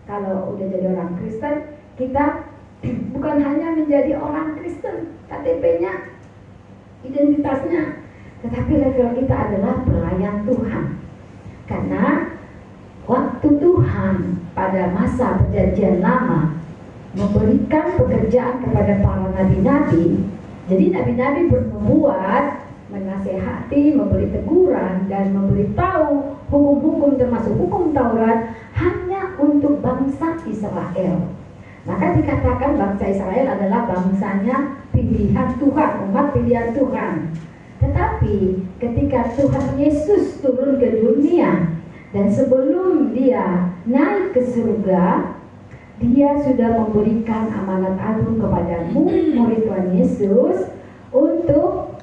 kalau udah jadi orang Kristen, kita bukan hanya menjadi orang Kristen, KTP-nya, identitasnya, tetapi level kita adalah pelayan Tuhan. Karena waktu Tuhan pada masa perjanjian lama memberikan pekerjaan kepada para nabi-nabi, jadi nabi-nabi bernubuat, menasehati, memberi teguran, dan memberitahu hukum-hukum termasuk hukum Taurat hanya untuk bangsa Israel. Maka dikatakan bangsa Israel adalah bangsanya pilihan Tuhan, umat pilihan Tuhan. Tetapi ketika Tuhan Yesus turun ke dunia dan sebelum dia naik ke surga, dia sudah memberikan amanat agung kepada murid-murid Tuhan Yesus untuk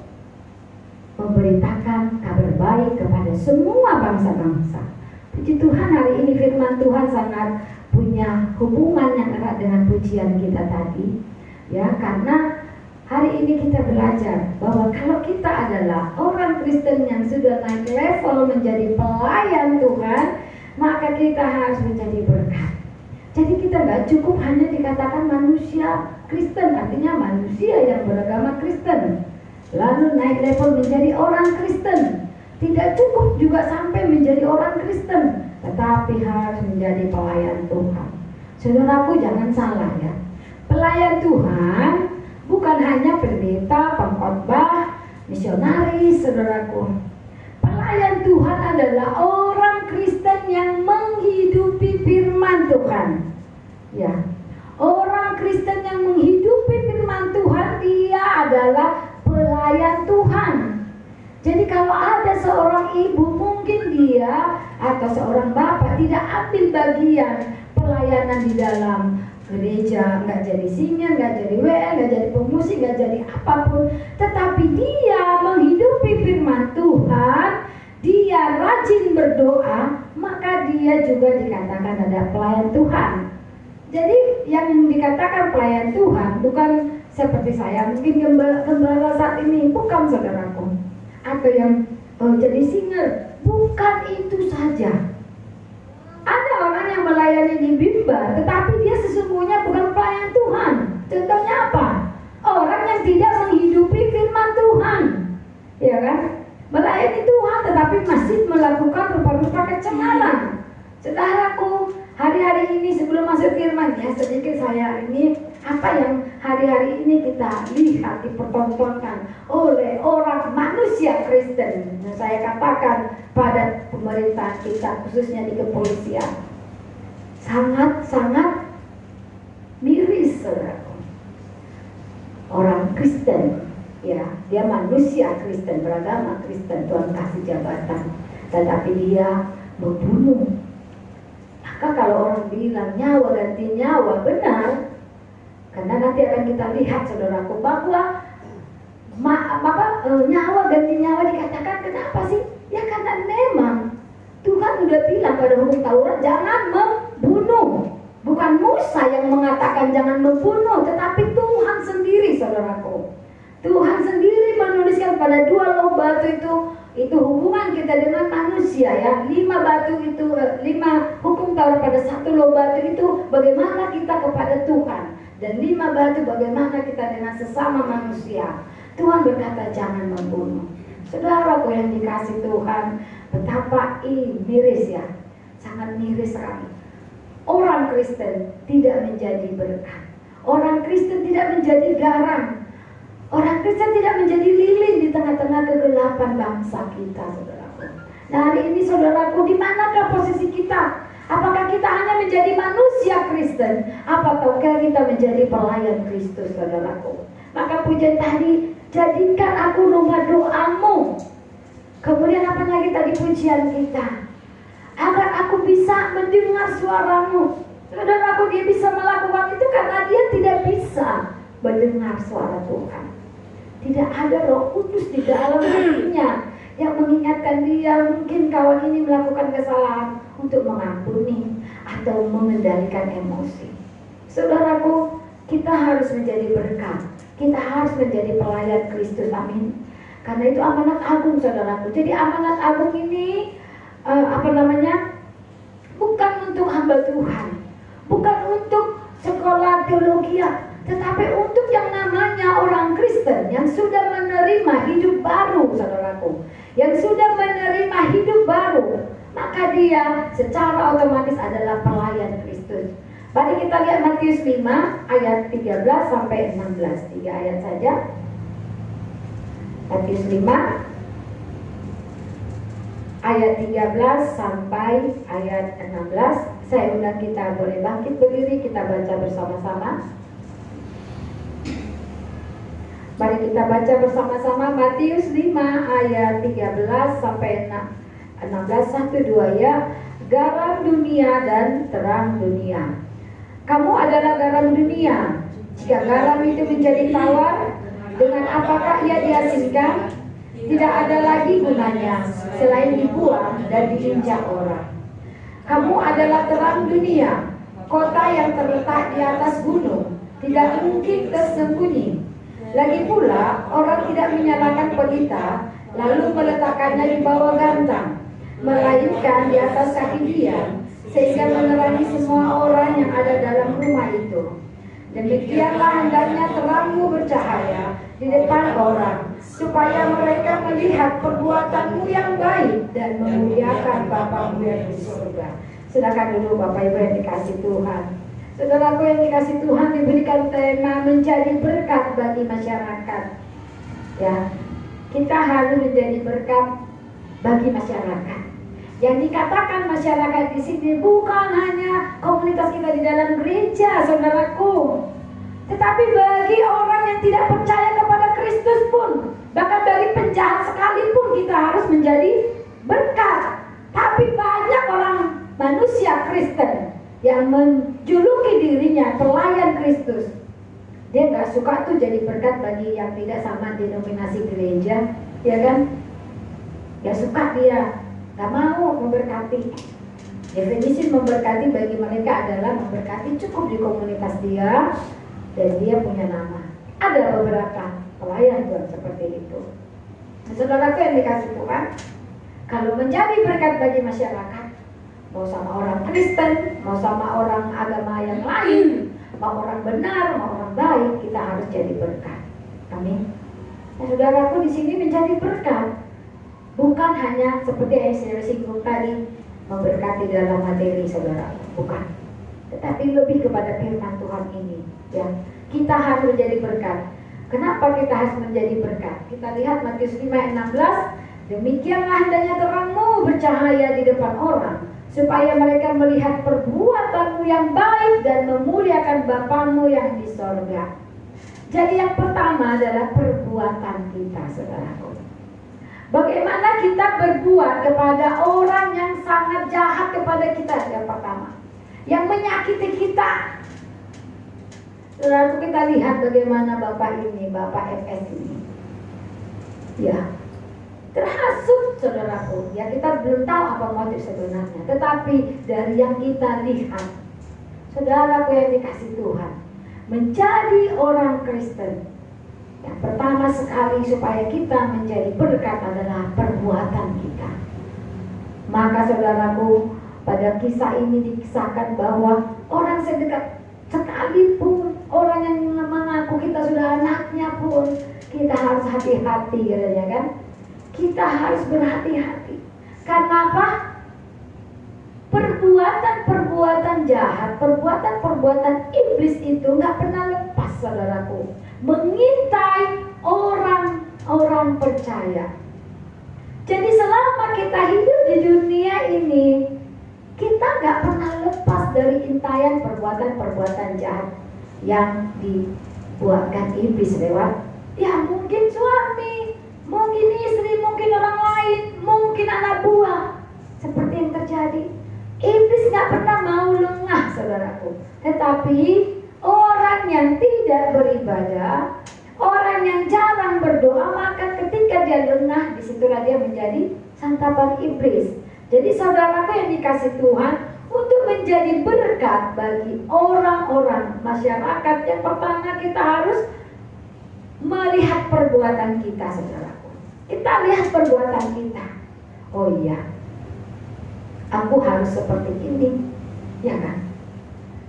memberitakan kabar baik kepada semua bangsa-bangsa. Puji Tuhan, hari ini firman Tuhan sangat punya hubungan yang erat dengan pujian kita tadi, ya, karena hari ini kita belajar bahwa kalau kita adalah orang Kristen yang sudah naik level menjadi pelayan Tuhan, maka kita harus menjadi berkat. Jadi kita nggak cukup hanya dikatakan manusia Kristen, artinya manusia yang beragama Kristen, lalu naik level menjadi orang Kristen. Tidak cukup juga sampai menjadi orang Kristen, tetapi harus menjadi pelayan Tuhan. Saudaraku, jangan salah ya. Pelayan Tuhan bukan hanya pendeta, pengkhotbah, misionaris, saudaraku. Pelayan Tuhan adalah orang Kristen yang menghidupi firman Tuhan. Ya. Orang Kristen yang menghidupi firman Tuhan, dia adalah pelayan Tuhan. Jadi kalau ada seorang ibu, mungkin dia atau seorang bapak tidak ambil bagian pelayanan di dalam gereja, nggak jadi singer, nggak jadi WL, nggak jadi pemusik, nggak jadi apapun, tetapi dia menghidupi firman Tuhan, dia rajin berdoa, maka dia juga dikatakan ada pelayan Tuhan. Jadi yang dikatakan pelayan Tuhan bukan seperti saya, mungkin gembala saat ini, bukan saudaraku, atau yang jadi singer, bukan itu saja. Ada orang yang melayani di mimbar, tetapi dia sesungguhnya bukan pelayan Tuhan. Contohnya apa? Orang yang tidak menghidupi firman Tuhan, ya kan? Melayani Tuhan, tetapi masih melakukan rupa-rupa kecemaran. Saudaraku, hari-hari ini sebelum masuk firman, ya sedikit saya ini apa yang hari-hari ini kita lihat dipertontonkan oleh orang manusia Kristen. Nah, saya katakan pada pemerintah kita, khususnya di kepolisian, sangat-sangat miris, saudaraku. Orang Kristen, ya, dia manusia Kristen, beragama Kristen, Tuhan kasih jabatan, tetapi dia membunuh. Maka kalau orang bilang nyawa ganti nyawa, benar. Karena nanti akan kita lihat, saudaraku, bahwa nyawa ganti nyawa dikatakan kenapa sih? Ya karena memang Tuhan udah bilang pada hukum Taurat jangan membunuh. Bukan Musa yang mengatakan jangan membunuh, tetapi Tuhan sendiri, saudaraku. Tuhan sendiri menuliskan pada 2 loh batu itu hubungan kita dengan manusia, ya. 5 batu itu, 5 hukum Taurat pada 1 loh batu itu bagaimana kita kepada Tuhan, dan 5 batu bagaimana kita dengan sesama manusia. Tuhan berkata jangan membunuh. Saudaraku yang dikasih Tuhan, betapa miris, ya, sangat miris sekali. Orang Kristen tidak menjadi berkat. Orang Kristen tidak menjadi garam. Orang Kristen tidak menjadi lilin di tengah-tengah kegelapan bangsa kita, saudaraku. Nah, hari ini, saudaraku, di manakah posisi kita? Apakah kita hanya menjadi manusia Kristen, ataukah kita menjadi pelayan Kristus, saudaraku? Maka pujian tadi, jadikan aku rumah doamu. Kemudian apa lagi tadi pujian kita? Agar aku bisa mendengar suaramu. Saudaraku, dia bisa melakukan itu karena dia tidak bisa mendengar suara Tuhan. Tidak ada Roh Kudus di dalam hatinya yang mengingatkan dia, mungkin kawan ini melakukan kesalahan, untuk mengampuni atau mengendalikan emosi. Saudaraku, kita harus menjadi berkat. Kita harus menjadi pelayan Kristus, amin. Karena itu amanat agung, saudaraku. Jadi amanat agung ini bukan untuk hamba Tuhan, bukan untuk sekolah teologi, tetapi untuk yang namanya orang Kristen yang sudah menerima hidup baru, saudaraku, yang sudah menerima hidup baru, maka dia secara otomatis adalah pelayan Kristus. Mari kita lihat Matius 5 ayat 13 sampai 16, 3 ayat saja. Matius 5 ayat 13 sampai ayat 16. Saya undang kita boleh bangkit berdiri, kita baca bersama-sama. Mari kita baca bersama-sama Matius 5 ayat 13 sampai 16. 1-2 ya. Garam dunia dan terang dunia. Kamu adalah garam dunia. Jika garam itu menjadi tawar, dengan apakah ia diasinkan? Tidak ada lagi gunanya selain dibuang dan diinjak orang. Kamu adalah terang dunia. Kota yang terletak di atas gunung tidak mungkin tersembunyi. Lagi pula, orang tidak menyalakan pelita lalu meletakkannya di bawah gantang, melainkan di atas kaki dia, sehingga menerangi semua orang yang ada dalam rumah itu. Demikianlah hendaknya terangmu bercahaya di depan orang, supaya mereka melihat perbuatanmu yang baik dan memuliakan Bapamu yang di surga. Silakan dulu Bapak Ibu yang dikasih Tuhan. Saudaraku yang dikasih Tuhan, diberikan tema menjadi berkat bagi masyarakat. Ya, kita harus menjadi berkat bagi masyarakat. Yang dikatakan masyarakat di sini bukan hanya komunitas kita di dalam gereja, saudaraku, tetapi bagi orang yang tidak percaya kepada Kristus pun, bahkan dari penjahat sekalipun kita harus menjadi berkat. Tapi banyak orang manusia Kristen yang menjuluki dirinya pelayan Kristus. Dia gak suka tuh jadi berkat bagi yang tidak sama denominasi gereja, ya kan? Gak suka dia, gak mau memberkati. Definisi memberkati bagi mereka adalah memberkati cukup di komunitas dia dan dia punya nama. Ada beberapa pelayan Tuhan seperti itu. Nah, saudaraku yang dikasih Tuhan, kalau menjadi berkat bagi masyarakat, mau sama orang Kristen, mau sama orang agama yang lain, mau orang benar, mau orang baik, kita harus jadi berkat. Amin. Nah, saudaraku di sini menjadi berkat bukan hanya seperti yang saya singgung tadi, memberkati dalam materi, saudara, bukan. Tetapi lebih kepada firman Tuhan ini, ya. Kita harus menjadi berkat. Kenapa kita harus menjadi berkat? Kita lihat Matius 5 ayat 16. Demikianlah hendaknya terangmu bercahaya di depan orang, supaya mereka melihat perbuatanmu yang baik dan memuliakan Bapamu yang di sorga. Jadi yang pertama adalah perbuatan kita, saudaraku. Bagaimana kita berbuat kepada orang yang sangat jahat kepada kita, yang pertama, yang menyakiti kita. Saudaraku, kita lihat bagaimana Bapak ini, Bapak FS ini, ya, terhasut, saudaraku. Ya, kita belum tahu apa motif sebenarnya, tetapi dari yang kita lihat, saudaraku yang dikasih Tuhan, menjadi orang Kristen, yang pertama sekali supaya kita menjadi berkat adalah perbuatan kita. Maka saudaraku, pada kisah ini dikisahkan bahwa orang sedekat sekalipun, orang yang mengaku kita sudah anaknya pun, kita harus hati-hati, katanya kan. Kita harus berhati-hati. Karena apa? Perbuatan-perbuatan jahat, perbuatan-perbuatan iblis itu gak pernah lepas, saudaraku, mengintai orang-orang percaya. Jadi selama kita hidup di dunia ini, kita gak pernah lepas dari intaian perbuatan-perbuatan jahat yang dibuatkan iblis lewat, ya mungkin suami, mungkin istri, mungkin orang lain, mungkin anak buah. Seperti yang terjadi, iblis gak pernah mau lengah, saudaraku. Tetapi orang yang tidak beribadah, orang yang jarang berdoa, maka ketika dia lengah, disitulah dia menjadi santapan iblis. Jadi saudaraku yang dikasih Tuhan, untuk menjadi berkat bagi orang-orang masyarakat, yang pertama kita harus melihat perbuatan kita, saudaraku. Kita lihat perbuatan kita. Oh iya, aku harus seperti ini, ya kan?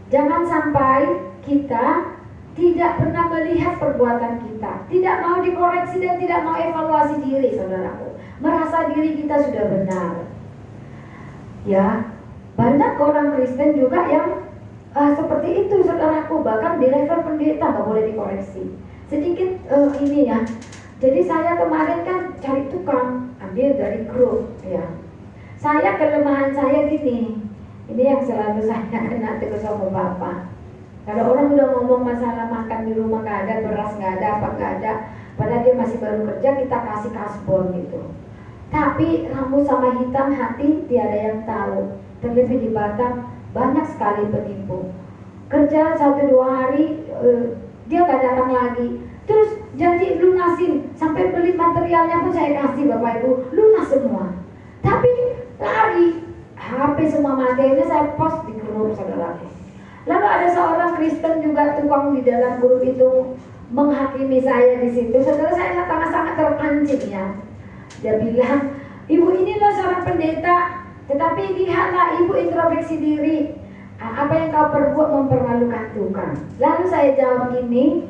Jangan sampai kita tidak pernah melihat perbuatan kita, tidak mau dikoreksi dan tidak mau evaluasi diri, saudaraku. Merasa diri kita sudah benar. Ya, banyak orang Kristen juga yang seperti itu, saudaraku. Bahkan di level pendeta nggak boleh dikoreksi. Sedikit ini ya. Jadi saya kemarin kan cari tukang, ambil dari grup ya. Saya kelemahan saya gini. Ini yang selalu saya kena tegur sama Bapak. Kalau orang udah ngomong masalah makan di rumah nggak ada, beras nggak ada, apa nggak ada, padahal dia masih baru kerja, kita kasih kasbon gitu. Tapi rambut sama hitam hati tiada yang tahu. Terlebih di Batam banyak sekali penipu. Kerja 1-2 hari dia nggak datang lagi. Terus janji lunasin, sampai beli materialnya pun saya kasih Bapak Ibu, lunas semua. Tapi lari, HP semua materialnya saya post di grup, saudara. Lalu ada seorang Kristen juga tukang di dalam grup itu menghakimi saya di situ. Saudara, saya sangat-sangat terpancing ya. Dia bilang, ibu ini loh seorang pendeta, tetapi lihatlah ibu introspeksi diri. Apa yang kau perbuat mempermalukan Tuhan. Lalu saya jawab gini,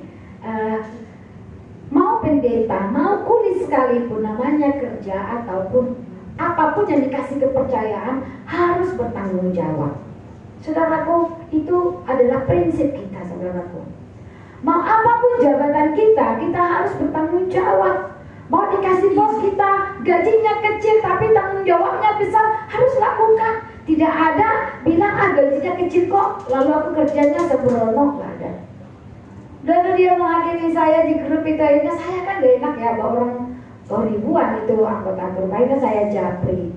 mau pendeta, mau kulis sekalipun, namanya kerja ataupun apapun yang dikasih kepercayaan harus bertanggung jawab. Saudaraku, itu adalah prinsip kita, saudaraku. Mau apapun jabatan kita, kita harus bertanggung jawab. Mau dikasih bos kita, gajinya kecil tapi tanggung jawabnya besar, harus lakukan. Tidak ada bilang, gajinya kecil kok, lalu aku kerjanya sembrono, nggak ada. Lalu dia menghakimi saya di grup itu, akhirnya saya kan gak enak ya, bahwa orang ribuan itu anggota grup, akhirnya saya japri.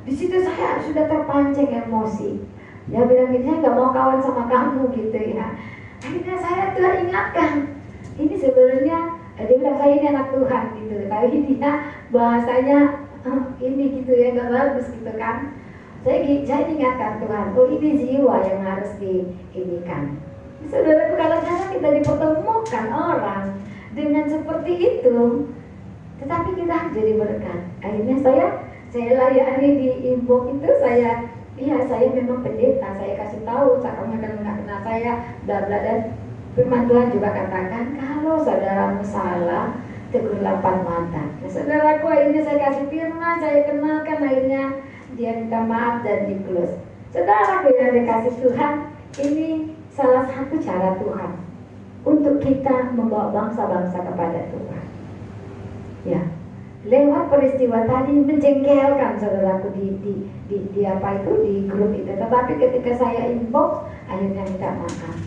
Di situ saya sudah terpancing emosi. Dia bilang gini, saya nggak mau kawan sama kamu gitu ya. Akhirnya saya teringatkan, ini sebenarnya dia bilang saya ini anak Tuhan gitu, tapi dia bahasanya ini gitu ya, nggak bagus gitu kan. Saya ingatkan Tuhan, oh ini jiwa yang harus diinikan. Saudara, kalau kita dipertemukan orang dengan seperti itu, tetapi kita jadi berkat. Akhirnya saya layani di inbox itu, saya memang pendeta, saya kasih tahu, kamu akan mengenal saya, bla bla, dan firman Tuhan juga katakan kalau saudaramu salah, tegur 8 mata. Nah, saudaraku, akhirnya saya kasih firman, saya kenalkan, akhirnya dia minta maaf dan di close. Saudaraku yang dikasih Tuhan, ini salah satu cara Tuhan untuk kita membawa bangsa-bangsa kepada Tuhan. Ya, lewat peristiwa tadi menjengkelkan saudaraku di apa itu, di grup itu. Tetapi ketika saya inbox, akhirnya minta maaf.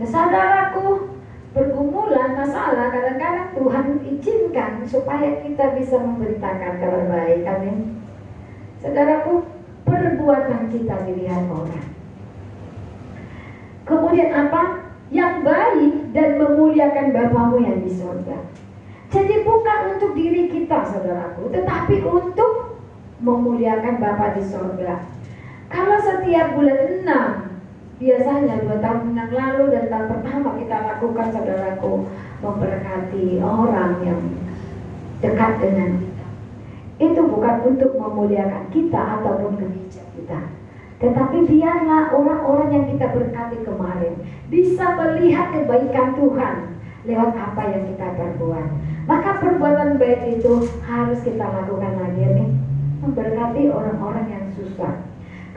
Nah, saudaraku, pergumulan masalah kadang-kadang Tuhan izinkan supaya kita bisa memberitakan kabar baik. Amin. Saudaraku, perbuatan kita dilihat orang. Kemudian apa? Yang baik dan memuliakan Bapamu yang di surga. Jadi bukan untuk diri kita, saudaraku, tetapi untuk memuliakan Bapa di surga. Kalau setiap bulan 6, biasanya 2 tahun yang lalu dan tahun pertama kita lakukan, saudaraku, memberkati orang yang dekat dengan kita. Itu bukan untuk memuliakan kita ataupun gereja kita, tetapi biarlah orang-orang yang kita berkati kemarin bisa melihat kebaikan Tuhan lewat apa yang kita perbuat. Maka perbuatan baik itu harus kita lakukan lagi nih, memberkati orang-orang yang susah.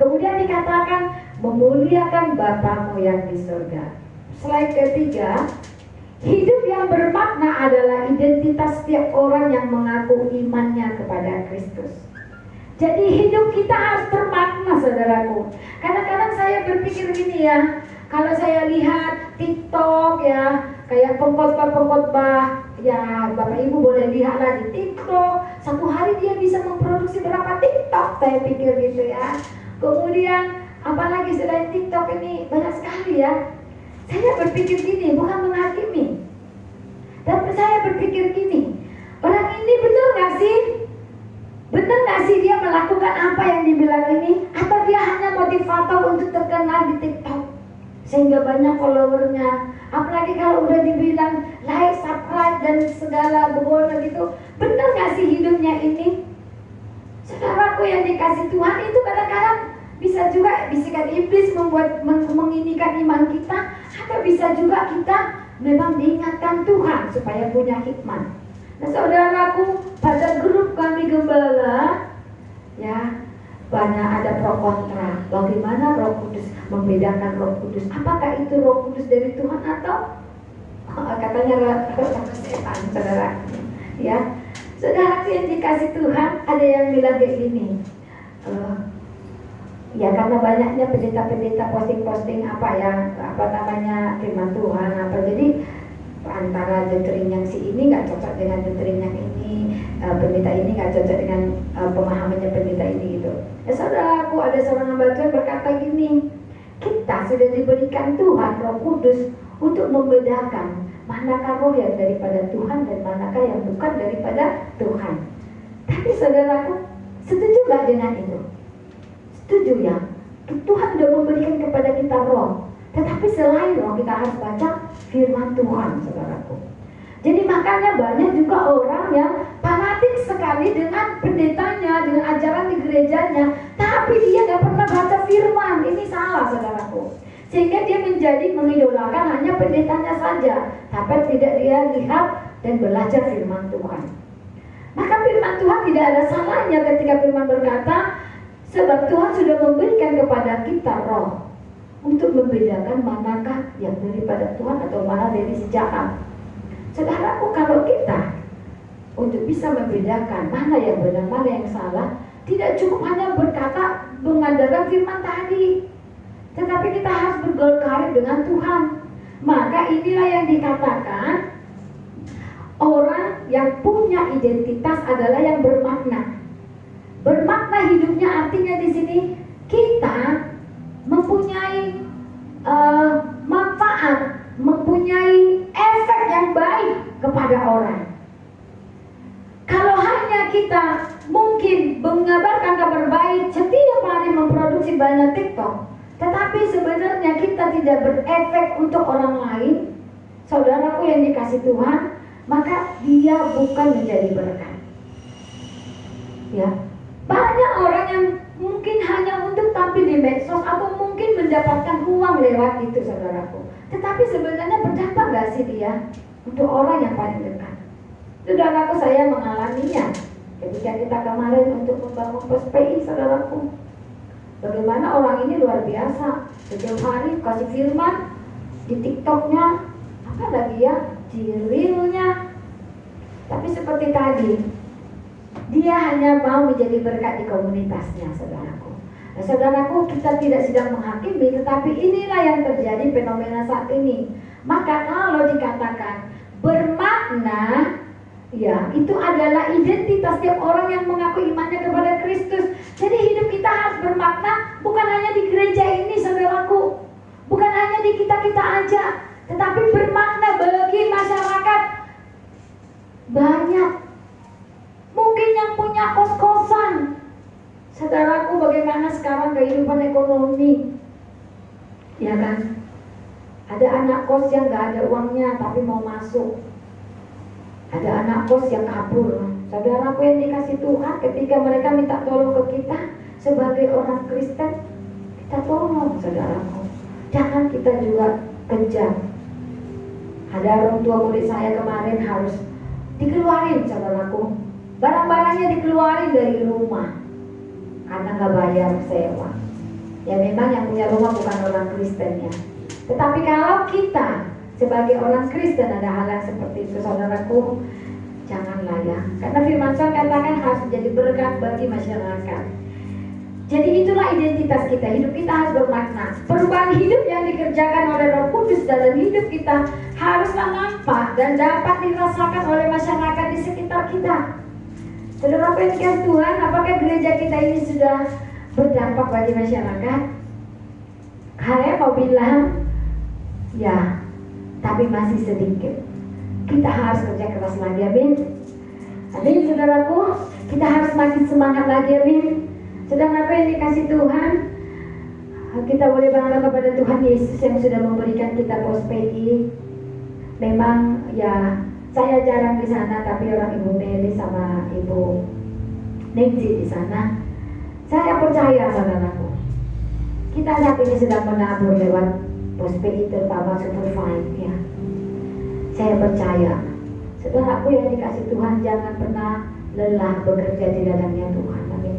Kemudian dikatakan memuliakan Bapamu yang di surga. Slide ketiga, hidup yang bermakna adalah identitas setiap orang yang mengaku imannya kepada Kristus. Jadi hidup kita harus bermakna, saudaraku. Kadang-kadang saya berpikir gini ya, kalau saya lihat TikTok ya, kayak pengkhotbah, ya Bapak Ibu boleh lihatlah di TikTok, satu hari dia bisa memproduksi berapa TikTok, saya pikir gitu ya. Kemudian apalagi selain TikTok ini banyak sekali ya. Saya berpikir gini, bukan menghakimi, tapi saya berpikir gini, orang ini benar gak sih? Benar gak sih dia melakukan apa yang dibilang ini? Atau dia hanya motivator untuk terkenal di TikTok sehingga banyak followernya? Apalagi kalau udah dibilang like, subscribe dan segala begono gitu. Benar gak sih hidupnya ini? Saudaraku yang dikasih Tuhan itu kadang-kadang Bisa juga bisikan iblis membuat menginikan iman kita, atau bisa juga kita memang diingatkan Tuhan supaya punya hikmat. Nah saudaraku, pada grup kami gembala ya banyak ada pro kontra. Bagaimana Roh Kudus membedakan Roh Kudus? Apakah itu Roh Kudus dari Tuhan atau katanya setan, saudara? Ya, saudara yang dikasih Tuhan, ada yang bilang kayak gini. Ya karena banyaknya pendeta-pendeta posting-posting firman Tuhan jadi antara doktrin yang si ini nggak cocok dengan doktrin yang ini, pendeta ini nggak cocok dengan pemahamannya pendeta ini gitu. Ya saudaraku, ada seorang hamba Tuhan berkata gini, kita sudah diberikan Tuhan Roh Kudus untuk membedakan manakah roh yang daripada Tuhan dan manakah yang bukan daripada Tuhan. Tapi saudaraku, setuju nggak dengan itu? Setuju ya, Tuhan sudah memberikan kepada kita roh. Tetapi selain roh kita harus baca firman Tuhan, saudaraku. Jadi makanya banyak juga orang yang fanatik sekali dengan pendetanya, dengan ajaran di gerejanya, tapi dia nggak pernah baca firman. Ini salah, saudaraku. Sehingga dia menjadi mengidolakan hanya pendetanya saja, tapi tidak dia lihat dan belajar firman Tuhan. Maka firman Tuhan tidak ada salahnya ketika firman berkata, sebab Tuhan sudah memberikan kepada kita roh untuk membedakan manakah yang daripada Tuhan atau mana dari si jahat. Saudaraku, kalau kita untuk bisa membedakan mana yang benar, mana yang salah, tidak cukup hanya berkata mengandalkan firman tadi, tetapi kita harus bergaul karib dengan Tuhan. Maka inilah yang dikatakan orang yang punya identitas adalah yang bermakna. Bermakna hidupnya artinya di sini kita mempunyai manfaat, mempunyai efek yang baik kepada orang. Kalau hanya kita mungkin mengabarkan kabar baik, setiap hari memproduksi banyak TikTok, tetapi sebenarnya kita tidak berefek untuk orang lain, saudaraku yang dikasih Tuhan, maka dia bukan menjadi berkat. Ya. Banyak orang yang mungkin hanya untuk tampil di medsos atau mungkin mendapatkan uang lewat itu, saudaraku. Tetapi sebenarnya berdampak gak sih dia untuk orang yang paling dekat? Saudaraku, saya mengalaminya ketika kita kemarin untuk membangun POSPI, saudaraku. Bagaimana orang ini luar biasa, setiap hari kasih firman di TikToknya, apa lagi ya, di Reelnya. Tapi seperti tadi, dia hanya mau menjadi berkat di komunitasnya, saudaraku. Nah, saudaraku, kita tidak sedang menghakimi, tetapi inilah yang terjadi fenomena saat ini. Maka kalau dikatakan bermakna, ya itu adalah identitas setiap orang yang mengaku imannya kepada Kristus. Jadi hidup kita harus bermakna, bukan hanya di gereja ini, saudaraku, bukan hanya di kita-kita aja, tetapi bermakna bagi masyarakat banyak. Mungkin yang punya kos-kosan, saudaraku, bagaimana sekarang kehidupan ekonomi, ya kan? Ada anak kos yang gak ada uangnya tapi mau masuk. Ada anak kos yang kabur. Saudaraku yang dikasih Tuhan, ketika mereka minta tolong ke kita sebagai orang Kristen, kita tolong, saudaraku. Jangan kita juga kejam. Ada orang tua murid saya kemarin harus dikeluarin, saudaraku. Barang-barangnya dikeluarin dari rumah karena nggak bayar sewa. Ya memang yang punya rumah bukan orang Kristen ya. Tetapi kalau kita sebagai orang Kristen ada hal yang seperti itu, saudaraku, janganlah ya. Karena firman Tuhan katakan harus menjadi berkat bagi masyarakat. Jadi itulah identitas kita. Hidup kita harus bermakna. Perubahan hidup yang dikerjakan oleh Roh Kudus dalam hidup kita haruslah nampak dan dapat dirasakan oleh masyarakat di sekitar kita. Saudara pengen Tuhan, apakah gereja kita ini sudah berdampak bagi masyarakat? Saya mau bilang, ya, tapi masih sedikit. Kita harus kerja keras lagi, amin. Amin, saudaraku. Kita harus makin semangat lagi, amin. Saudara yang dikasih Tuhan, kita boleh bangga kepada Tuhan Yesus yang sudah memberikan kita POSPI. Memang ya, saya jarang di sana, tapi orang Ibu Meli sama Ibu Nancy di sana. Saya percaya, saudaraku, Kita saat ini sedang menabur lewat Postpay terutama Superfine ya. Saya percaya, saudaraku yang dikasih Tuhan, jangan pernah lelah bekerja di dalamnya Tuhan. Amin.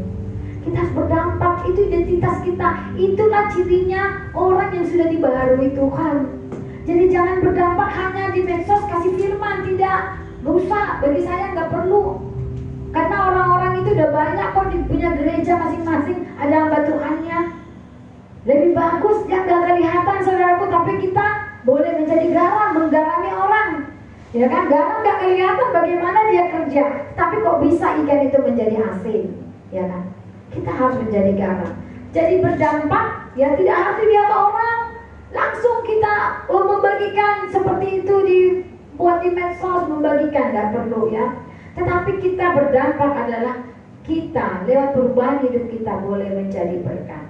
Kita harus berdampak, itu identitas kita, itulah cirinya orang yang sudah dibaharui Tuhan. Jadi jangan berdampak hanya di medsos kasih firman, tidak usah. Bagi saya nggak perlu, karena orang-orang itu udah banyak kok punya gereja masing-masing, ada hamba Tuhannya. Lebih bagus yang gak kelihatan saudaraku, tapi kita boleh menjadi garam, menggarami orang. Ya kan, garam gak kelihatan bagaimana dia kerja, tapi kok bisa ikan itu menjadi asin. Ya kan, kita harus menjadi garam. Jadi berdampak, ya tidak harus dilihat orang. Langsung kita membagikan seperti itu, dibuat di medsos, membagikan, gak perlu ya. Tetapi kita berdampak adalah kita lewat perubahan hidup kita boleh menjadi berkat.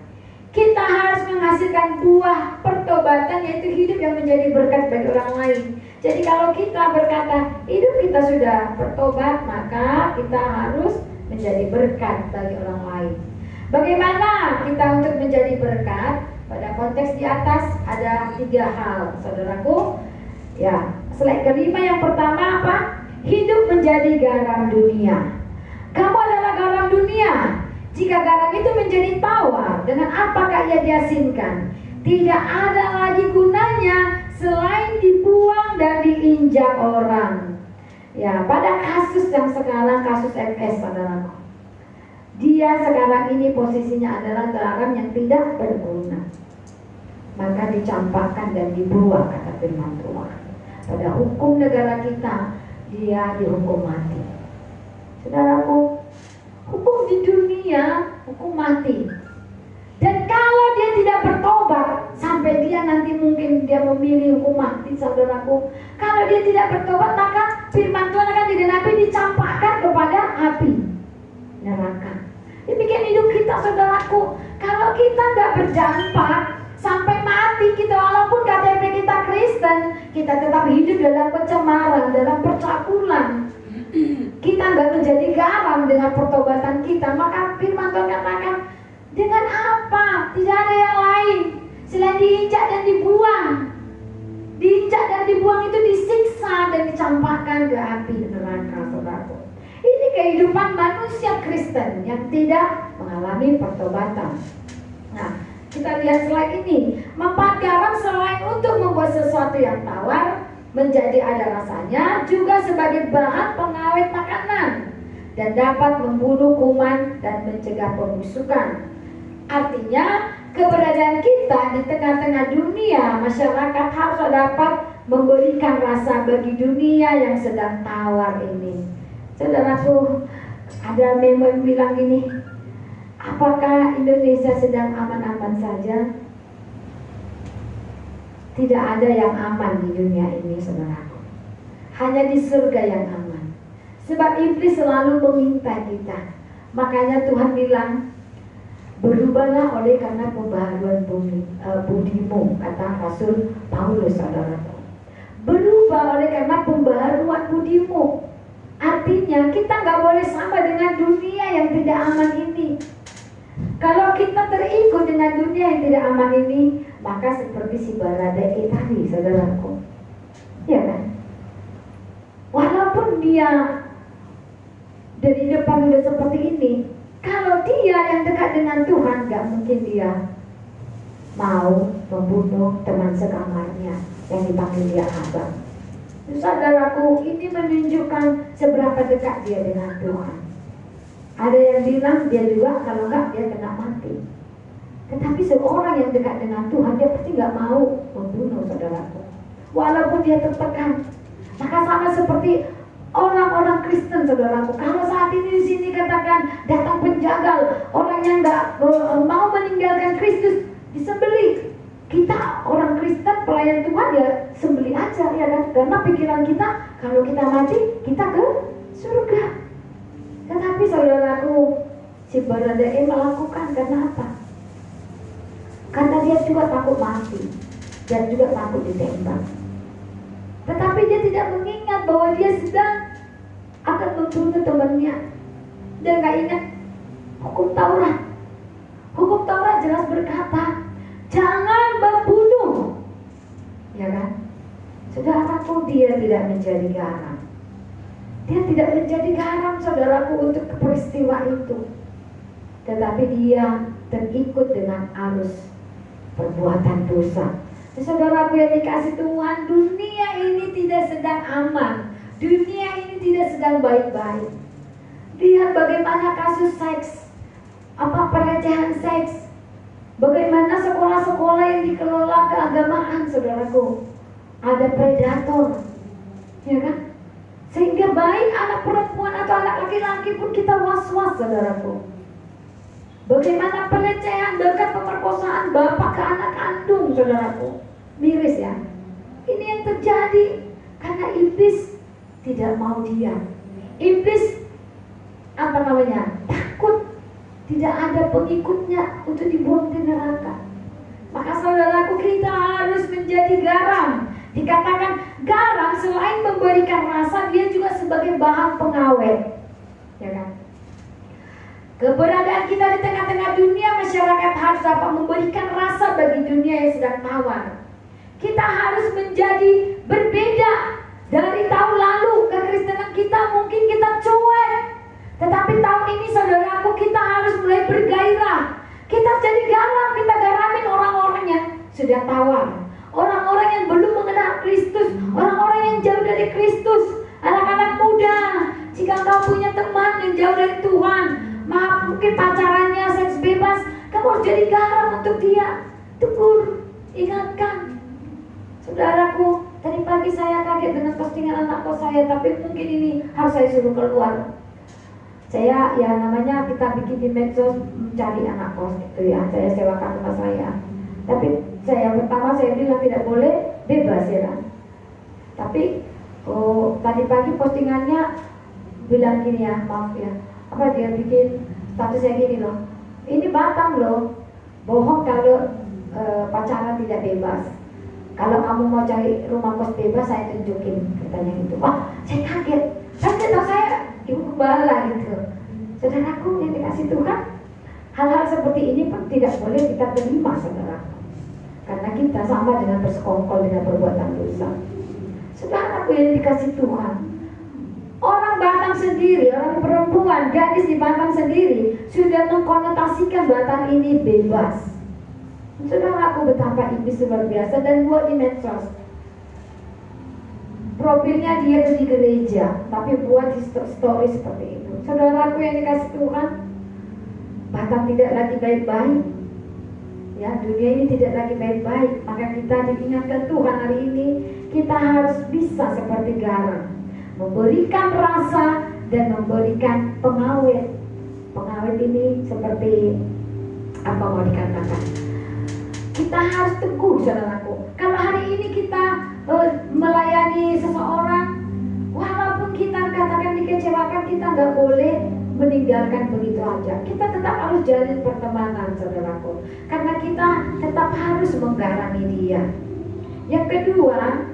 Kita harus menghasilkan buah pertobatan, yaitu hidup yang menjadi berkat bagi orang lain. Jadi kalau kita berkata hidup kita sudah bertobat, maka kita harus menjadi berkat bagi orang lain. Bagaimana kita untuk menjadi berkat? Pada konteks di atas ada 3 hal, saudaraku. Ya, selain kelima, yang pertama apa? Hidup menjadi garam dunia. Kamu adalah garam dunia. Jika garam itu menjadi tawar, dengan apakah ia diasinkan? Tidak ada lagi gunanya selain dibuang dan diinjak orang. Ya, pada kasus yang sekarang, kasus FS, saudaraku, dia sekarang ini posisinya adalah garam yang tidak berguna, maka dicampakkan dan dibuang, kata firman Tuhan. Pada hukum negara kita, dia dihukum mati. Saudaraku, hukum di dunia, hukum mati. Dan kalau dia tidak bertobat, sampai dia nanti mungkin dia memilih hukum mati, saudaraku. Kalau dia tidak bertobat, maka firman Tuhan akan digenapi, dicampakkan kepada api neraka. Demikian hidup kita, saudaraku. Kalau kita nggak berdampak sampai mati kita, walaupun KTP kita Kristen, kita tetap hidup dalam pencemaran, dalam percabulan. Kita nggak menjadi garam dengan pertobatan kita, maka firman Tuhan katakan, dengan apa? Tidak ada yang lain selain diinjak dan dibuang. Diinjak dan dibuang itu disiksa dan dicampakkan ke api neraka, saudaraku. Ini kehidupan manusia Kristen yang tidak mengalami pertobatan. Nah, kita lihat slide ini. Manfaat garam selain untuk membuat sesuatu yang tawar menjadi ada rasanya, juga sebagai bahan pengawet makanan dan dapat membunuh kuman dan mencegah pembusukan. Artinya, keberadaan kita di tengah-tengah dunia masyarakat harus dapat memberikan rasa bagi dunia yang sedang tawar ini. Saudaraku, ada meme yang bilang gini, apakah Indonesia sedang aman-aman saja? Tidak ada yang aman di dunia ini, saudaraku. Hanya di surga yang aman. Sebab iblis selalu meminta kita. Makanya Tuhan bilang, berubahlah oleh karena pembaharuan budimu, kata Rasul Paulus, saudaraku. Berubah oleh karena pembaharuan budimu. Artinya kita nggak boleh sama dengan dunia yang tidak aman ini. Kalau kita terikut dengan dunia yang tidak aman ini, maka seperti si Baradai tadi, saudaraku, ya kan? Walaupun dia dari depan udah seperti ini, kalau dia yang dekat dengan Tuhan, gak mungkin dia mau membunuh teman sekamarnya yang dipanggil dia abang. Saudaraku, ini menunjukkan seberapa dekat dia dengan Tuhan. Ada yang bilang dia juga kalau enggak dia kena mati. Tetapi seorang yang dekat dengan Tuhan, dia pasti gak mau membunuh, saudaraku, walaupun dia tertekan. Maka sama seperti orang-orang Kristen, saudaraku. Kalau saat ini di sini katakan datang penjagal, orang yang gak mau meninggalkan Kristus disembelih. Kita orang Kristen pelayan Tuhan ya sembelih aja, ya kan? Karena pikiran kita kalau kita mati kita ke surga. Tetapi saudaraku, si Baradai melakukan karena apa? Karena dia juga takut mati dan juga takut ditembak. Tetapi dia tidak mengingat bahwa dia sedang akan membunuh temannya. Dia nggak ingat hukum Taurat. Hukum Taurat jelas berkata, jangan membunuh. Ya kan? Saudaraku, dia tidak menjadi garam. Dia tidak menjadi garam, saudaraku, untuk peristiwa itu. Tetapi dia terikut dengan arus perbuatan dosa. Saudaraku yang dikasih Tuhan, dunia ini tidak sedang aman. Dunia ini tidak sedang baik-baik. Lihat bagaimana kasus seks, pelecehan seks. Bagaimana sekolah-sekolah yang dikelola keagamaan, saudaraku. Ada predator, ya kan? Sehingga baik anak perempuan atau anak laki-laki pun kita was-was, saudaraku. Bagaimana pelecehan, bahkan pemerkosaan bapak ke anak kandung, saudaraku. Miris ya. Ini yang terjadi karena iblis tidak mau diam. Iblis takut tidak ada pengikutnya untuk dibuang di neraka. Maka saudaraku, kita harus menjadi garam. Dikatakan garam selain memberikan rasa, dia juga sebagai bahan pengawet, ya kan? Keberadaan kita di tengah-tengah dunia masyarakat harus dapat memberikan rasa bagi dunia yang sedang tawar. Kita harus menjadi berbeda dari tahun lalu. Kekristenan kita mungkin kita cuek, tetapi tahun ini saudaraku, kita harus mulai bergairah. Kita jadi garam, kita garamin orang-orang yang sudah tawar, orang-orang yang belum mengenal Kristus, orang-orang yang jauh dari Kristus, anak-anak muda. Jika kau punya teman yang jauh dari Tuhan, mungkin pacarannya seks bebas, kamu harus jadi garam untuk dia. Tegur, ingatkan. Saudaraku, tadi pagi saya kaget dengan postingan anak kos saya, tapi mungkin ini harus saya suruh keluar. Saya kita bikin di medsos mencari anak kos gitu ya. Saya sewakan rumah saya. Tapi pertama saya bilang tidak boleh, bebas ya kan. Tapi tadi pagi postingannya bilang gini ya, maaf ya. Dia bikin statusnya gini loh. Ini Batam loh. Bohong kalau pacaran tidak bebas. Kalau kamu mau cari rumah kos bebas, saya tunjukin, katanya gitu. Wah, saya kaget. Tahu saya ibu gembala gitu. Saudaraku yang dikasih Tuhan, hal-hal seperti ini pun tidak boleh kita terima, saudaraku. Karena kita sama dengan bersekongkol dengan perbuatan dosa. Saudaraku yang dikasih Tuhan, orang Batam sendiri, orang perempuan, gadis di Batam sendiri sudah mengkonotasikan Batam ini bebas. Saudaraku, betapa iblis luar biasa dan buat di medsos. Profilnya dia di gereja, tapi buat di story seperti itu. Saudaraku yang dikasih Tuhan, Batam tidak lagi baik-baik. Ya, dunia ini tidak lagi baik-baik. Maka kita diingatkan Tuhan hari ini, kita harus bisa seperti garam, memberikan rasa dan memberikan pengawet. Pengawet ini seperti apa mau dikatakan? Kita harus teguh, saudaraku. Kalau hari ini kita melayani seseorang, walaupun kita katakan dikecewakan, kita nggak boleh meninggalkan begitu aja. Kita tetap harus jalin pertemanan, saudaraku, karena kita tetap harus menggarami dia. Yang kedua,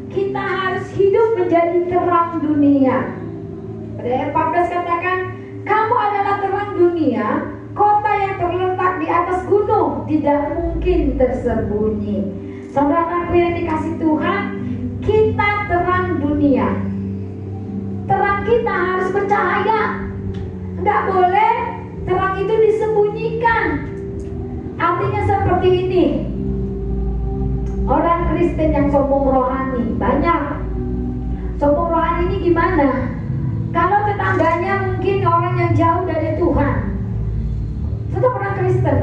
kita harus hidup menjadi terang dunia. Pada ayat 14 katakan, kamu adalah terang dunia. Kota yang terletak di atas gunung tidak mungkin tersembunyi. Saudaraku yang dikasih Tuhan, kita terang dunia. Terang kita harus bercahaya. Enggak boleh terang itu disembunyikan. Artinya seperti ini. Orang Kristen yang sombong rohani banyak. Sombong rohani ini gimana? Kalau tetangganya mungkin orang yang jauh dari Tuhan, tetap orang Kristen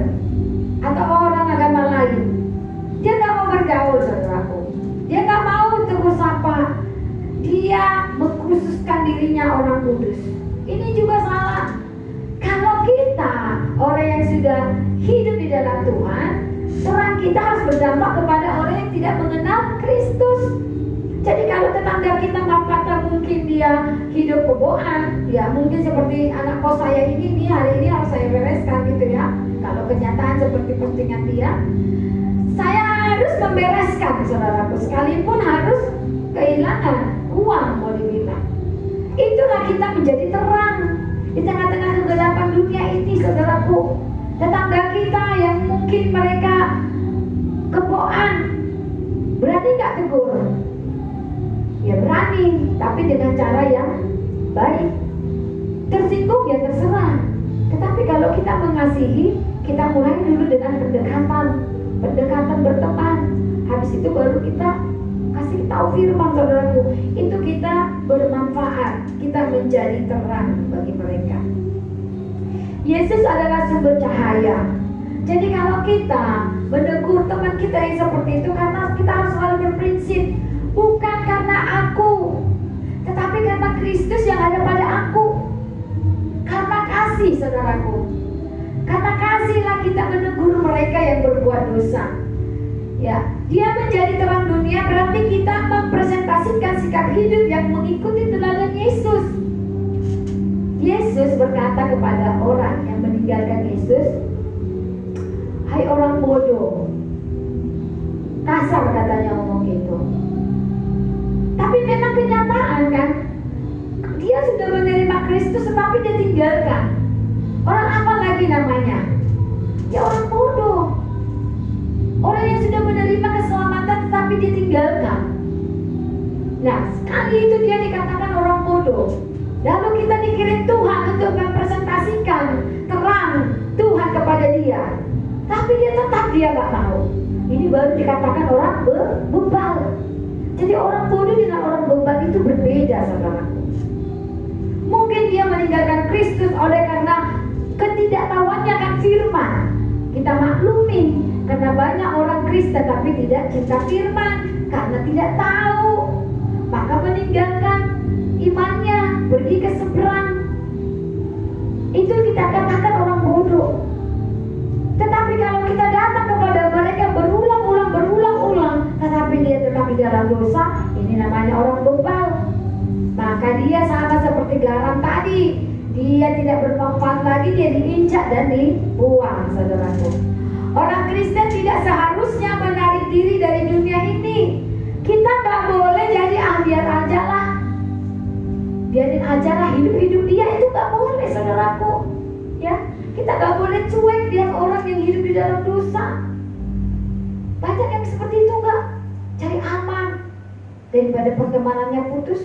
atau orang agama lain, dia nggak mau bergaul, saudaraku. Dia nggak mau tegur sapa. Dia mengkhususkan dirinya orang kudus. Ini juga salah. Kalau kita orang yang sudah hidup di dalam Tuhan, terang kita harus berdampak kepada orang yang tidak mengenal Kristus. Jadi kalau tetangga kita maaf kata mungkin dia hidup kebohongan, ya mungkin seperti anak kos saya ini nih, hari ini harus saya bereskan gitu ya. Kalau kenyataan seperti postingan dia, saya harus membereskan, saudaraku, sekalipun harus kehilangan uang mau dibilang. Itulah kita menjadi terang di tengah-tengah kegelapan dunia ini, saudaraku. Tetangga kita yang mungkin mereka kepoan, berani nggak tegur? Ya berani, tapi dengan cara yang baik. Tersinggung ya terserah. Tetapi kalau kita mengasihi, kita mulai dulu dengan pendekatan berteman. Habis itu baru kita kasih tahu firman, saudaraku. Itu kita bermanfaat, kita menjadi terang bagi mereka. Yesus adalah sumber cahaya. Jadi kalau kita menegur teman kita yang seperti itu, karena kita harus selalu berprinsip, bukan karena aku, tetapi karena Kristus yang ada pada aku. Karena kasih, saudaraku. Karena kasihlah kita menegur mereka yang berbuat dosa. Ya, dia menjadi terang dunia, berarti kita mempresentasikan sikap hidup yang mengikuti teladan Yesus. Yesus berkata kepada orang yang meninggalkan Yesus, "Hai orang bodoh." Kasar katanya ngomong gitu. Tapi memang kenyataan kan, dia sudah menerima Kristus tetapi dia tinggalkan. Orang apa lagi namanya? Ya orang bodoh. Orang yang sudah menerima keselamatan tetapi dia tinggalkan. Nah, sekali itu dia dikatakan orang bodoh. Lalu kita dikirim Tuhan untuk mempresentasikan terang Tuhan kepada dia, tapi dia nggak mau. Ini baru dikatakan orang bebal. Jadi orang bodoh dengan orang bebal itu berbeda, saudaraku. Mungkin dia meninggalkan Kristus oleh karena ketidaktahuannya akan firman. Kita maklumi karena banyak orang Kristen tapi tidak cinta firman karena tidak tahu, maka meninggalkan imannya, pergi ke seberang. Itu kita katakan orang bodoh. Tetapi kalau kita datang kepada mereka berulang-ulang, tetapi dia tetap di dalam dosa, ini namanya orang bebal. Maka dia sama seperti garam tadi, dia tidak bermanfaat lagi, dia diinjak dan dibuang, saudaraku. Orang Kristen tidak seharusnya menarik diri dari dunia ini. Kita gak boleh jadi biar aja lah, biarin aja lah hidup dia, itu gak boleh, saudaraku. Ya, kita gak boleh cuek lihat orang yang hidup di dalam dosa. Banyak yang seperti itu, gak cari aman daripada pertemanannya putus,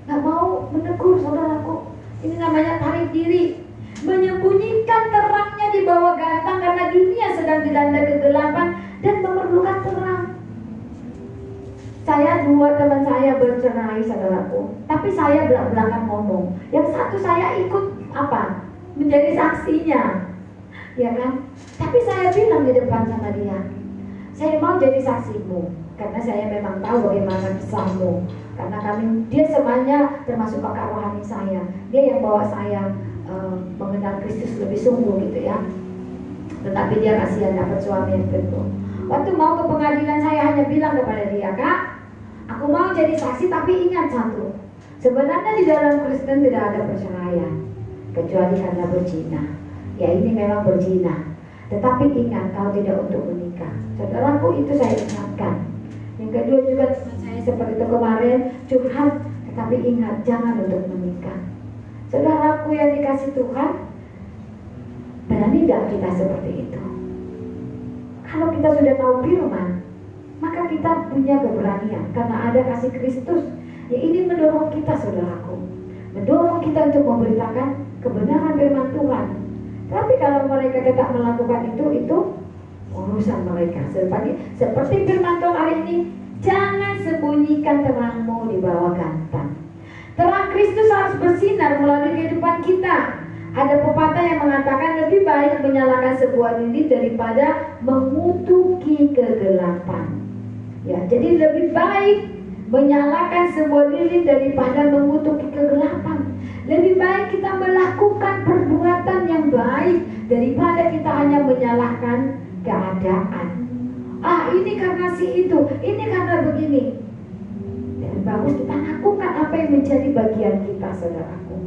gak mau menegur, saudaraku. Ini namanya tarik diri, menyembunyikan terangnya di bawah gantang karena dunia sedang dilanda kegelapan dan memerlukan terang. Saya dua teman saya bercerai, saudaraku, tapi saya belak-belakan ngomong. Yang satu saya ikut menjadi saksinya, ya kan? Tapi saya bilang di depan sama dia, saya mau jadi saksimu karena saya memang tahu bagaimana kisahmu. Karena dia semuanya termasuk kakak rohani saya. Dia yang bawa saya mengenal Kristus lebih sungguh gitu ya. Tetapi dia kasihan dapat suami yang tentu. Waktu mau ke pengadilan saya hanya bilang kepada dia, "Kak, aku mau jadi saksi tapi ingat satu. Sebenarnya di dalam Kristen tidak ada perceraian kecuali karena berzina. Ya ini memang berzina. Tetapi ingat kau tidak untuk menikah." Saudaraku, itu saya ingatkan. Yang kedua juga saya seperti itu kemarin curhat, tetapi ingat jangan untuk menikah. Saudaraku yang dikasih Tuhan, berani gak kita seperti itu? Kalau kita sudah tahu firman, maka kita punya keberanian karena ada kasih Kristus. Ya ini mendorong kita, saudaraku, mendorong kita untuk memberitakan kebenaran firman Tuhan. Tapi kalau mereka tetap melakukan itu urusan mereka. Seperti firman Tuhan hari ini, jangan sembunyikan terangmu di bawah gantang. Terang Kristus harus bersinar melalui kehidupan kita. Ada pepatah yang mengatakan lebih baik menyalakan sebuah lilin daripada mengutuki kegelapan. Ya, jadi lebih baik menyalakan sebuah lilin daripada mengutuki kegelapan. Lebih baik kita melakukan perbuatan yang baik daripada kita hanya menyalahkan keadaan. Ini karena si itu, ini karena begini. Dan bagus kita lakukan apa yang menjadi bagian kita, saudaraku.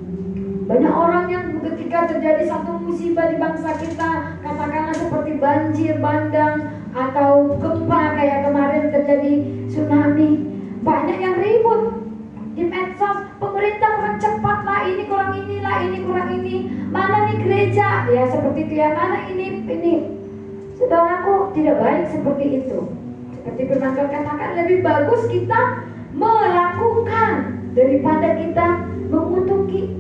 Banyak orang yang ketika terjadi satu musibah di bangsa kita, katakanlah seperti banjir bandang atau gempa kayak kemarin terjadi tsunami, banyak yang ribut di medsos. Pemerintah kurang cepat lah, ini kurang inilah, ini kurang ini. Mana nih gereja? Ya seperti itu ya, mana ini. Saudaraku, tidak baik seperti itu. Seperti firman Tuhan katakan, lebih bagus kita melakukan daripada kita mengutuki.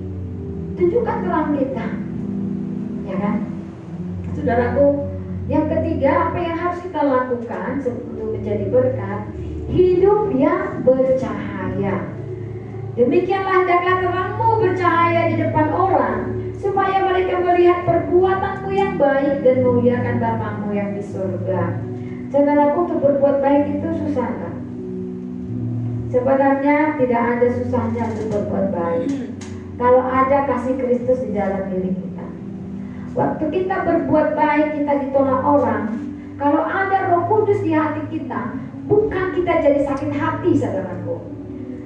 Tunjukkan terang kita, ya kan? Saudaraku, yang ketiga, apa yang harus kita lakukan sebelum menjadi berkat? Hidup yang bercahaya. Demikianlah hendaklah terangmu bercahaya di depan orang, supaya mereka melihat perbuatanmu yang baik dan memuliakan Bapamu yang di surga. Saudaraku, untuk berbuat baik itu susah kan? Sebenarnya tidak ada susahnya untuk berbuat baik. Kalau ada kasih Kristus di dalam diri kita. Waktu kita berbuat baik, kita ditolak orang. Kalau ada Roh Kudus di hati kita, bukan kita jadi sakit hati, saudaraku.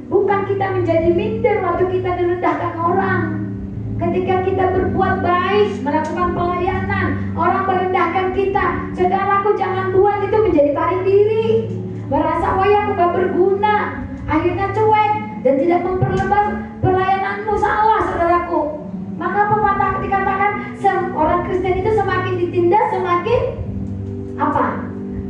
Bukan kita menjadi minder waktu kita direndahkan orang. Ketika kita berbuat baik, melakukan pelayanan, orang merendahkan kita, saudaraku, jangan buat itu menjadi tarik diri, merasa wah aku gak berguna, akhirnya cuek dan tidak memperlebar pelayananmu. Salah, saudaraku. Maka pepatah dikatakan orang Kristen itu semakin ditindas semakin apa?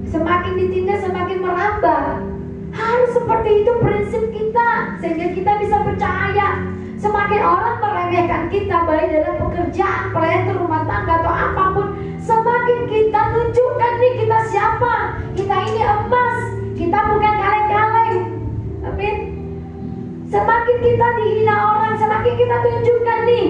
Semakin ditindas semakin merambah. Harus seperti itu prinsip kita, sehingga kita bisa percaya. Semakin orang meremehkan kita, baik dalam pekerjaan, pelayanan rumah tangga atau apapun, semakin kita tunjukkan nih kita siapa. Kita ini emas, kita bukan kaleng-kaleng. Amin. Semakin kita dihina orang, semakin kita tunjukkan nih.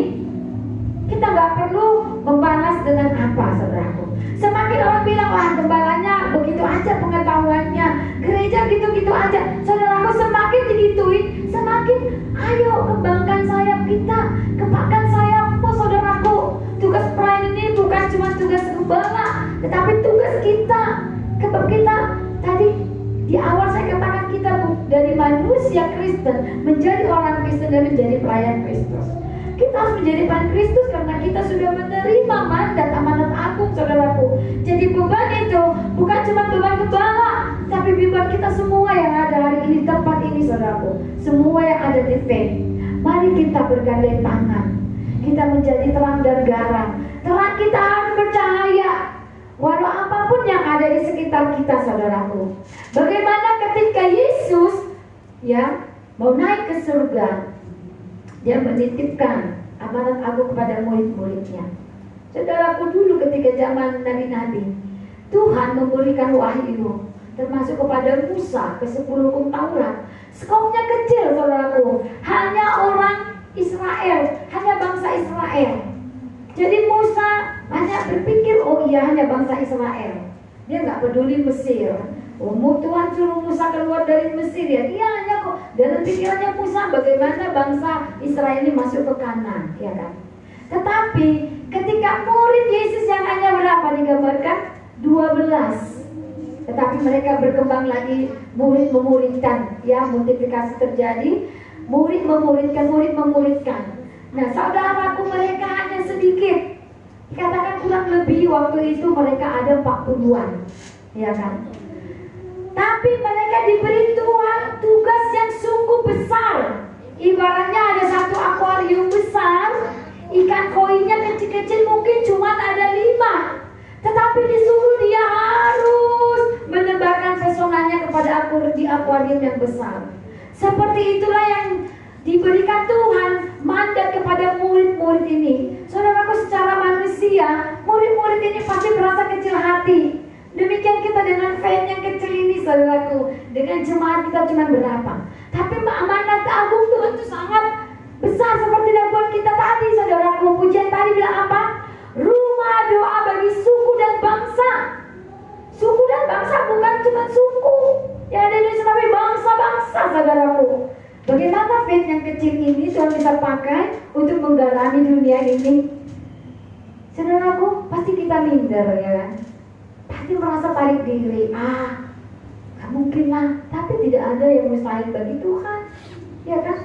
Kita gak perlu membalas dengan apa, saudaraku. Semakin orang bilang, wah gembalanya begitu aja pengetahuannya, gereja gitu-gitu aja. Saudaraku, semakin digituin, semakin ayo kembangkan sayap kita, kepakkan sayapmu, saudaraku. Tugas pelayan ini bukan cuma tugas gembala, tetapi tugas kita. Sebab kita tadi di awal saya katakan kita dari manusia Kristen menjadi orang Kristen dan menjadi pelayan Kristus. Kita harus menjadi pelayan Kristus karena kita sudah menerima mandat amanat agung, saudaraku. Jadi beban itu bukan cuma beban gembala, tapi beban kita semua yang ada hari ini di tempat ini, saudaraku. Semua yang ada di faith. Mari kita bergandeng tangan. Kita menjadi terang dan garam. Terang kita harus bercahaya, walau apapun yang ada di sekitar kita, saudaraku. Bagaimana ketika Yesus mau naik ke surga, Dia menitipkan amanat agung kepada murid-muridnya. Saudaraku, dulu ketika zaman Nabi-Nabi, Tuhan memberikan wahyu, termasuk kepada Musa, ke-10 hukum Taurat. Skopnya kecil, saudaraku. Hanya orang Israel, hanya bangsa Israel. Jadi Musa hanya berpikir, oh iya hanya bangsa Israel. Dia nggak peduli Mesir. Tuhan suruh Musa keluar dari Mesir, ya dia hanya kok dalam pikirannya Musa bagaimana bangsa Israel ini masuk ke Kanan, ya kan? Tetapi ketika murid Yesus yang hanya berapa digambarkan? 12. Tetapi mereka berkembang lagi, murid memuridkan, ya, multiplikasi terjadi, murid memuridkan. Nah, saudaraku, mereka hanya sedikit. Dikatakan kurang lebih waktu itu mereka ada 40-an, ya kan? Tapi mereka diberi Tuhan tugas yang sungguh besar. Ibaratnya ada satu akuarium besar, ikan koinya kecil-kecil mungkin cuma ada 5. Tetapi disuruh dia harus menebarkan pesonanya kepada di akuarium yang besar. Seperti itulah yang diberikan Tuhan mandat kepada murid-murid ini. Saudaraku, secara manusia, murid-murid ini pasti merasa kecil hati. Demikian kita dengan faith yang kecil ini, saudaraku. Dengan jemaat kita cuma berapa. Tapi amanat agung Tuhan itu sangat besar. Seperti dalam kita tadi, saudaraku. Pujian tadi bilang apa? Rumah doa bagi suku dan bangsa. Suku dan bangsa bukan cuma suku yang ada di Indonesia, tapi bangsa-bangsa, saudaraku. Bagaimana faith yang kecil ini Tuhan bisa pakai untuk menggarami dunia ini? Saudaraku, pasti kita minder, ya kan? Pasti merasa tarik diri. Gak mungkin lah. Tapi tidak ada yang mustahil bagi Tuhan, ya kan?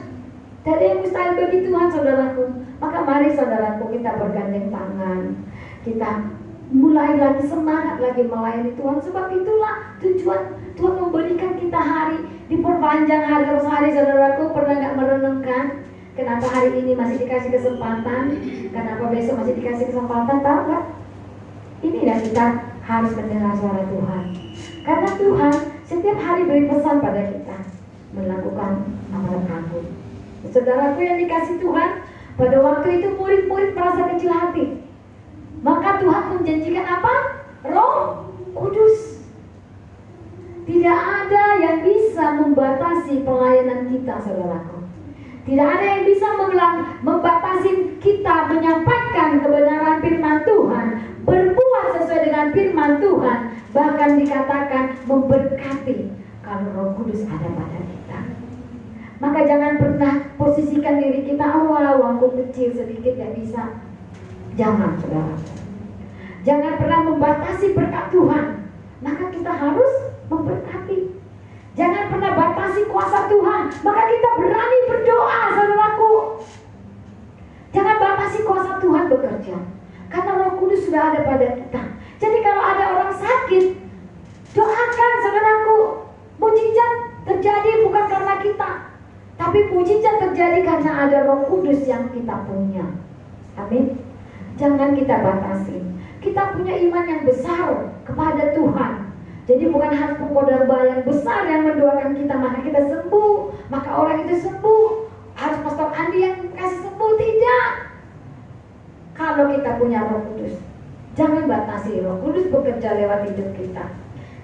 Tidak ada yang mustahil bagi Tuhan, saudaraku. Maka mari, saudaraku, kita bergandeng tangan. Kita mulai lagi, semangat lagi melayani Tuhan. Sebab itulah tujuan Tuhan memberikan kita hari, diperpanjang hari terus hari, saudaraku. Pernah gak merenungkan kenapa hari ini masih dikasih kesempatan? Kenapa besok masih dikasih kesempatan? Tahu gak? Ini yang kita harus mendengar suara Tuhan. Karena Tuhan setiap hari beri pesan pada kita melakukan amanat aku. Saudaraku yang dikasih Tuhan, pada waktu itu murid-murid merasa kecil hati. Maka Tuhan menjanjikan apa? Roh Kudus. Tidak ada yang bisa membatasi pelayanan kita, saudaraku. Tidak ada yang bisa membatasi kita menyampaikan kebenaran firman Tuhan, berbuat sesuai dengan firman Tuhan, bahkan dikatakan memberkati kalau Roh Kudus ada pada kita. Maka jangan pernah posisikan diri kita, aku kecil sedikit gak bisa. Jangan, saudara. Jangan pernah membatasi berkat Tuhan. Maka kita harus memberkati. Jangan pernah batasi kuasa Tuhan. Maka kita berani berdoa, saudaraku. Jangan batasi kuasa Tuhan bekerja. Karena Roh Kudus sudah ada pada kita. Jadi kalau ada orang sakit, doakan, saudaraku. Mujizat terjadi bukan karena kita, tapi mujizat terjadi karena ada Roh Kudus yang kita punya. Amin. Jangan kita batasi. Kita punya iman yang besar kepada Tuhan. Jadi bukan harus pengkhotbah yang besar yang mendoakan kita maka kita sembuh, maka orang itu sembuh. Harus Pastor Andi yang kasih sembuh, tidak. Kalau kita punya Roh Kudus, jangan batasi Roh Kudus bekerja lewat hidup kita.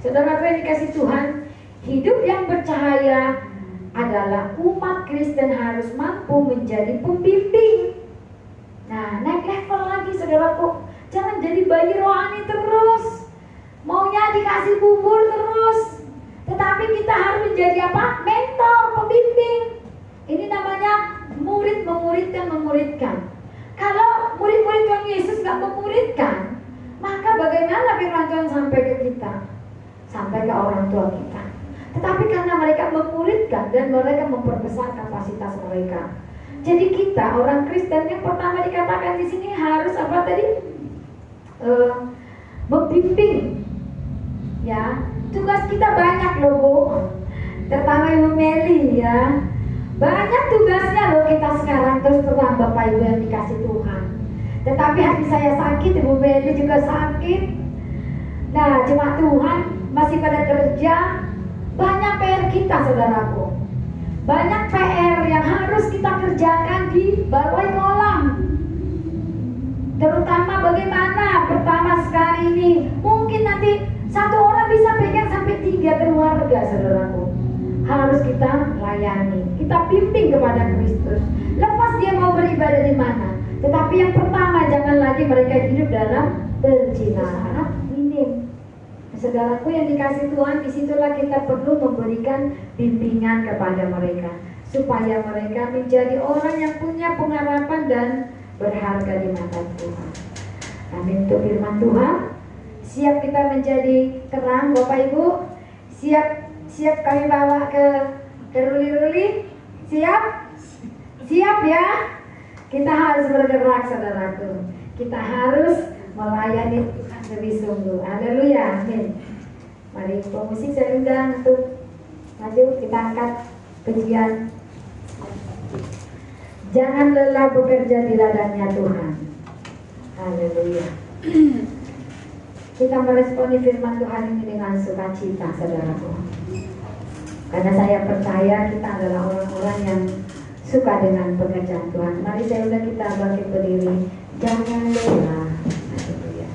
Saudara yang dikasih Tuhan, hidup yang bercahaya adalah umat Kristen harus mampu menjadi pembimbing. Nah, naik level lagi, saudaraku. Jangan jadi bayi rohani terus, maunya dikasih bubur terus. Tetapi kita harus menjadi apa? Mentor, pembimbing. Ini namanya murid memuridkan. Kalau murid-murid Tuhan Yesus gak memuridkan, maka bagaimana firman Tuhan sampai ke kita? Sampai ke orang tua kita. Tetapi karena mereka memuridkan dan mereka memperbesar kapasitas mereka. Jadi kita orang Kristen yang pertama dikatakan di sini harus apa tadi? Membimbing. Ya, tugas kita banyak loh, Bu. Terutama Ibu Meli ya. Banyak tugasnya loh kita sekarang, terus terang Bapak Ibu yang dikasih Tuhan. Tetapi hati saya sakit, Ibu Meli juga sakit. Nah, jemaat Tuhan masih pada kerja. Banyak PR kita, saudaraku. Banyak PR yang harus kita kerjakan di balai kolam. Terutama bagaimana pertama sekali ini, mungkin nanti satu orang bisa pegang sampai 3 keluarga, saudaraku. Harus kita layani, kita bimbing kepada Kristus. Lepas dia mau beribadah di mana. Tetapi yang pertama, jangan lagi mereka hidup dalam perzinahan minim. Saudaraku yang dikasih Tuhan, disitulah kita perlu memberikan bimbingan kepada mereka, supaya mereka menjadi orang yang punya pengharapan dan berharga di mata Tuhan. Amin. Untuk firman Tuhan, siap kita menjadi terang, Bapak Ibu. Siap kami bawa ke ruli-ruli. Siap ya. Kita harus bergerak, saudaraku. Kita harus melayani Tuhan lebih sungguh. Haleluya. Amin. Mari pemusik saya undang untuk maju, kita angkat pujian. Jangan lelah bekerja di ladangnya Tuhan. Haleluya. Kita meresponi firman Tuhan ini dengan sukacita, saudaraku. Karena saya percaya kita adalah orang-orang yang suka dengan pekerjaan Tuhan. Mari saya undang kita bangkit berdiri. Jangan lelah. Haleluya.